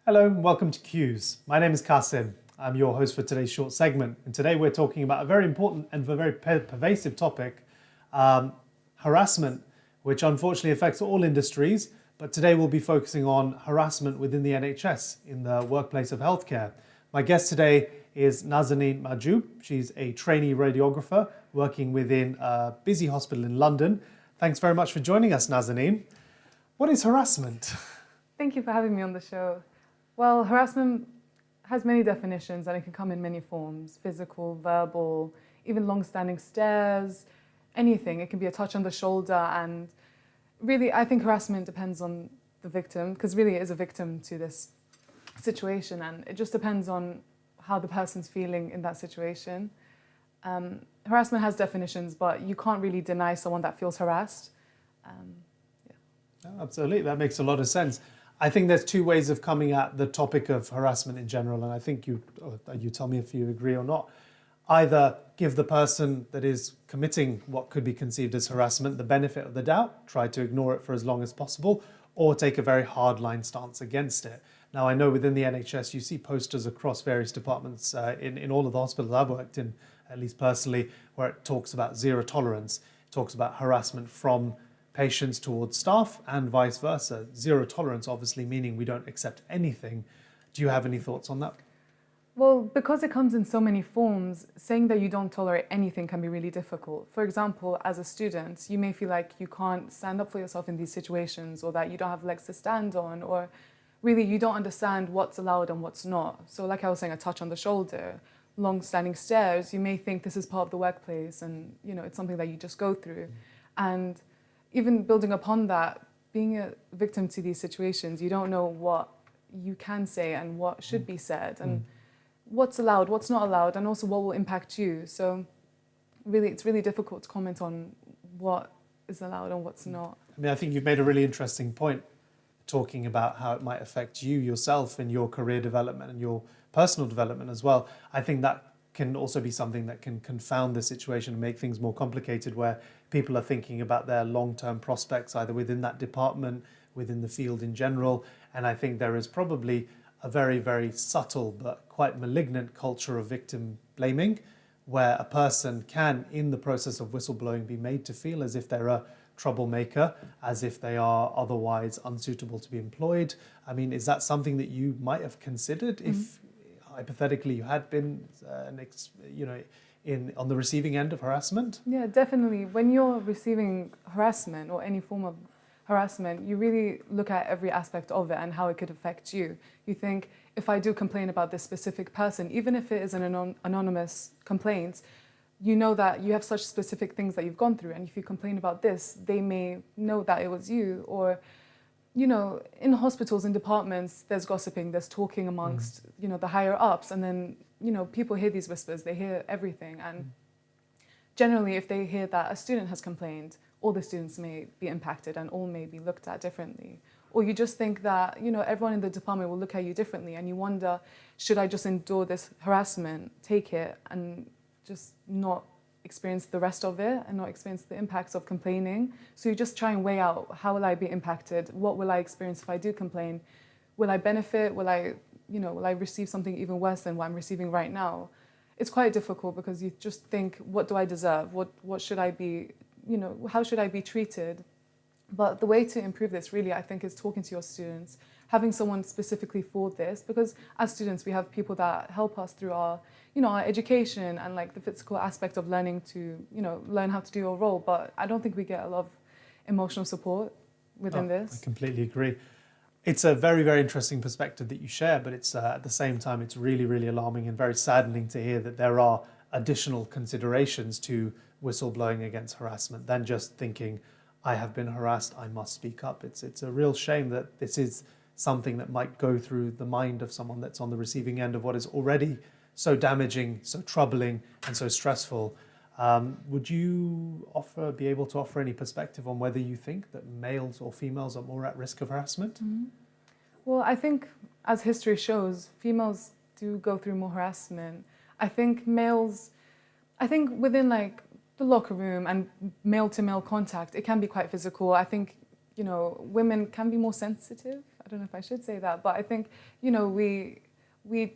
Hello and welcome to Quews. My name is Kasim. I'm your host for today's short segment. And today we're talking about a very important and very pervasive topic, harassment, which unfortunately affects all industries. But today we'll be focusing on harassment within the NHS in the workplace of healthcare. My guest today is Nazanin Majoub. She's a trainee radiographer working within a busy hospital in London. Thanks very much for joining us, Nazanin. What is harassment? Thank you for having me on the show. Well, harassment has many definitions and it can come in many forms: physical, verbal, even long-standing stares, anything. It can be a touch on the shoulder, and really I think harassment depends on the victim, because really it is a victim to this situation, and it just depends on how the person's feeling in that situation. Harassment has definitions, but you can't really deny someone that feels harassed. Absolutely, that makes a lot of sense. I think there's two ways of coming at the topic of harassment in general, and I think you tell me if you agree or not. Either give the person that is committing what could be conceived as harassment the benefit of the doubt, try to ignore it for as long as possible, or take a very hardline stance against it. Now, I know within the NHS you see posters across various departments in all of the hospitals I've worked in, at least personally, where it talks about zero tolerance. It talks about harassment from patients towards staff and vice versa. Zero tolerance obviously meaning we don't accept anything. Do you have any thoughts on that? Well, because it comes in so many forms, saying that you don't tolerate anything can be really difficult. For example, as a student, you may feel like you can't stand up for yourself in these situations, or that you don't have legs to stand on, or really you don't understand what's allowed and what's not. So like I was saying, a touch on the shoulder, long-standing stares, you may think this is part of the workplace and it's something that you just go through. And even building upon that, being a victim to these situations, you don't know what you can say and what should be said, and what's allowed, what's not allowed, and also what will impact you. So really, it's really difficult to comment on what is allowed and what's not. I mean, I think you've made a really interesting point talking about how it might affect you yourself in your career development and your personal development as well. I think that can also be something that can confound the situation and make things more complicated, where people are thinking about their long-term prospects either within that department, within the field in general. And I think there is probably a very, very subtle but quite malignant culture of victim blaming, where a person can, in the process of whistleblowing, be made to feel as if they're a troublemaker, as if they are otherwise unsuitable to be employed. I mean, is that something that you might have considered if hypothetically you had been on the receiving end of harassment? Yeah, definitely. When you're receiving harassment or any form of harassment, you really look at every aspect of it and how it could affect you. You think, if I do complain about this specific person, even if it is an anonymous complaint, you know that you have such specific things that you've gone through, and if you complain about this, they may know that it was you. Or in hospitals and departments, there's gossiping, there's talking amongst, the higher ups, and then, people hear these whispers, they hear everything. And generally, if they hear that a student has complained, all the students may be impacted and all may be looked at differently. Or you just think that, everyone in the department will look at you differently, and you wonder, should I just endure this harassment, take it, and just not experience the rest of it and not experience the impacts of complaining? So you just try and weigh out, how will I be impacted? What will I experience if I do complain? Will I benefit? Will I receive something even worse than what I'm receiving right now? It's quite difficult because you just think, what do I deserve? What should I be, how should I be treated? But the way to improve this really, I think, is talking to your students, having someone specifically for this, because as students, we have people that help us through our education and like the physical aspect of learning to, learn how to do your role. But I don't think we get a lot of emotional support within this. I completely agree. It's a very, very interesting perspective that you share, but it's at the same time, it's really, really alarming and very saddening to hear that there are additional considerations to whistleblowing against harassment than just thinking, I have been harassed, I must speak up. It's a real shame that this is something that might go through the mind of someone that's on the receiving end of what is already so damaging, so troubling, and so stressful. Would you be able to offer any perspective on whether you think that males or females are more at risk of harassment? Well, I think as history shows, females do go through more harassment. I think within like the locker room and male-to-male contact, it can be quite physical. I think, women can be more sensitive I don't know if I should say that, but I think, you know, we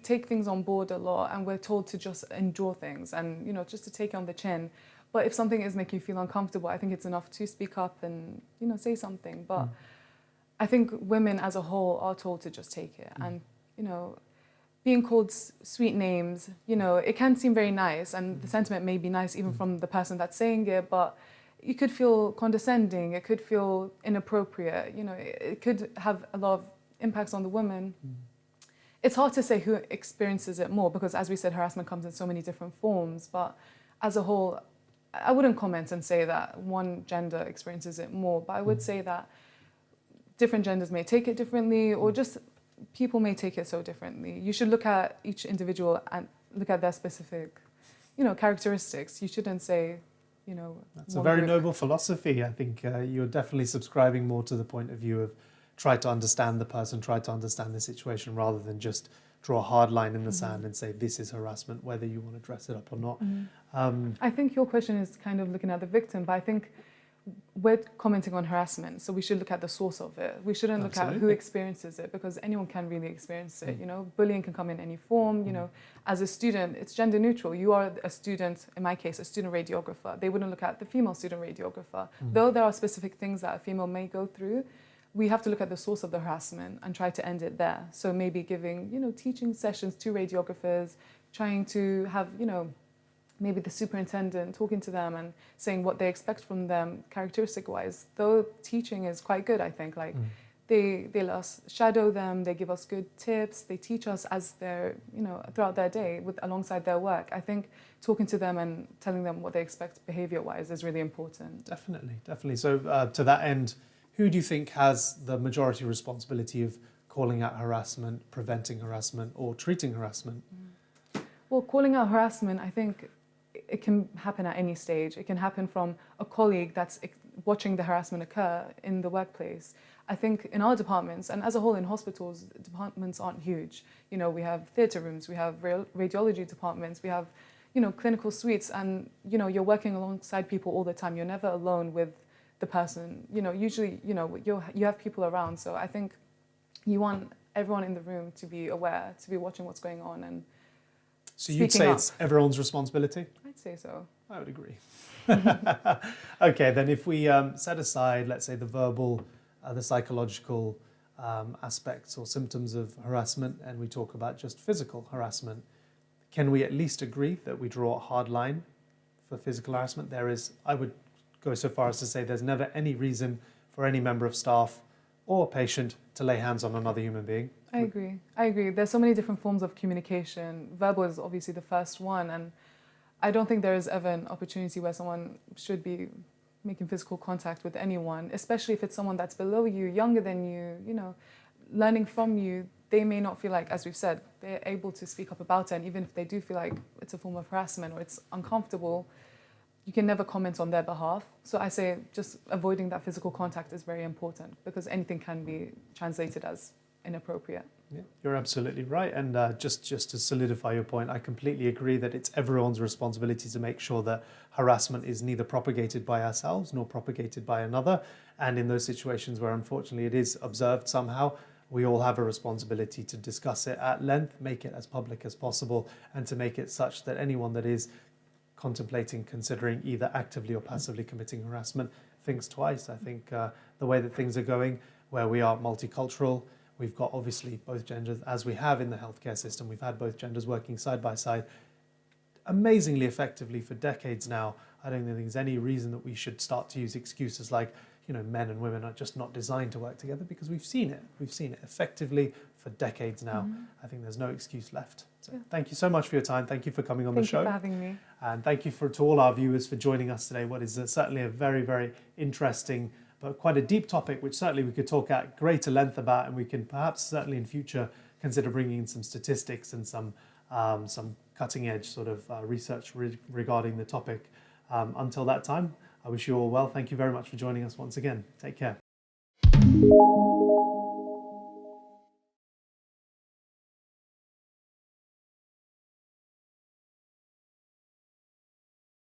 take things on board a lot and we're told to just endure things and, you know, just to take it on the chin. But if something is making you feel uncomfortable, I think it's enough to speak up and, you know, say something. But I think women as a whole are told to just take it. And, you know, being called sweet names, you know, it can seem very nice and the sentiment may be nice even from the person that's saying it, but you could feel condescending, it could feel inappropriate, you know, it could have a lot of impacts on the woman. It's hard to say who experiences it more because, as we said, harassment comes in so many different forms, but as a whole, I wouldn't comment and say that one gender experiences it more, but I would say that different genders may take it differently or just people may take it so differently. You should look at each individual and look at their specific, you know, characteristics. You shouldn't say, you know, that's a very noble philosophy. I think you're definitely subscribing more to the point of view of try to understand the person, try to understand the situation rather than just draw a hard line in the sand and say this is harassment, whether you want to dress it up or not. I think your question is kind of looking at the victim, but I think we're commenting on harassment, so we should look at the source of it. We shouldn't look at who experiences it because anyone can really experience it. You know, bullying can come in any form. You know, as a student, it's gender neutral. You are a student, in my case, a student radiographer. They wouldn't look at the female student radiographer. Though there are specific things that a female may go through, we have to look at the source of the harassment and try to end it there. So maybe giving, you know, teaching sessions to radiographers, trying to have, you know, maybe the superintendent talking to them and saying what they expect from them characteristic-wise. Though teaching is quite good, I think. Like they let us shadow them, they give us good tips, they teach us as they're, you know, throughout their day alongside their work. I think talking to them and telling them what they expect behaviour-wise is really important. Definitely. So to that end, who do you think has the majority responsibility of calling out harassment, preventing harassment, or treating harassment? Well, calling out harassment, I think it can happen at any stage. It can happen from a colleague that's watching the harassment occur in the workplace. I think in our departments, and as a whole in hospitals, departments aren't huge. You know, we have theatre rooms, we have radiology departments, we have, you know, clinical suites, and, you know, you're working alongside people all the time. You're never alone with the person. You know, usually, you know, you have people around. So I think you want everyone in the room to be aware, to be watching what's going on and so you'd say it's everyone's responsibility? I'd say so. I would agree. Okay, then if we set aside, let's say, the verbal, the psychological aspects or symptoms of harassment, and we talk about just physical harassment, can we at least agree that we draw a hard line for physical harassment? There is, I would go so far as to say, there's never any reason for any member of staff or patient to lay hands on another human being. I agree. There's so many different forms of communication. Verbal is obviously the first one, and I don't think there is ever an opportunity where someone should be making physical contact with anyone, especially if it's someone that's below you, younger than you know, learning from you. They may not feel like, as we've said, they're able to speak up about it, and even if they do feel like it's a form of harassment or it's uncomfortable, you can never comment on their behalf. So I say just avoiding that physical contact is very important because anything can be translated as inappropriate. Yeah, you're absolutely right. And just to solidify your point, I completely agree that it's everyone's responsibility to make sure that harassment is neither propagated by ourselves nor propagated by another. And in those situations where unfortunately it is observed somehow, we all have a responsibility to discuss it at length, make it as public as possible, and to make it such that anyone that is contemplating, considering either actively or passively committing harassment thinks twice. I think the way that things are going, where we are multicultural, we've got obviously both genders, as we have in the healthcare system. We've had both genders working side by side amazingly effectively for decades now. I don't think there's any reason that we should start to use excuses like, you know, men and women are just not designed to work together, because we've seen it. We've seen it effectively for decades now. I think there's no excuse left. So thank you so much for your time. Thank you for coming on the show. Thank you for having me. And thank you to all our viewers for joining us today. What is certainly a very, very interesting but quite a deep topic, which certainly we could talk at greater length about, and we can perhaps certainly in future consider bringing in some statistics and some cutting edge sort of research regarding the topic. Until that time, I wish you all well. Thank you very much for joining us once again. Take care.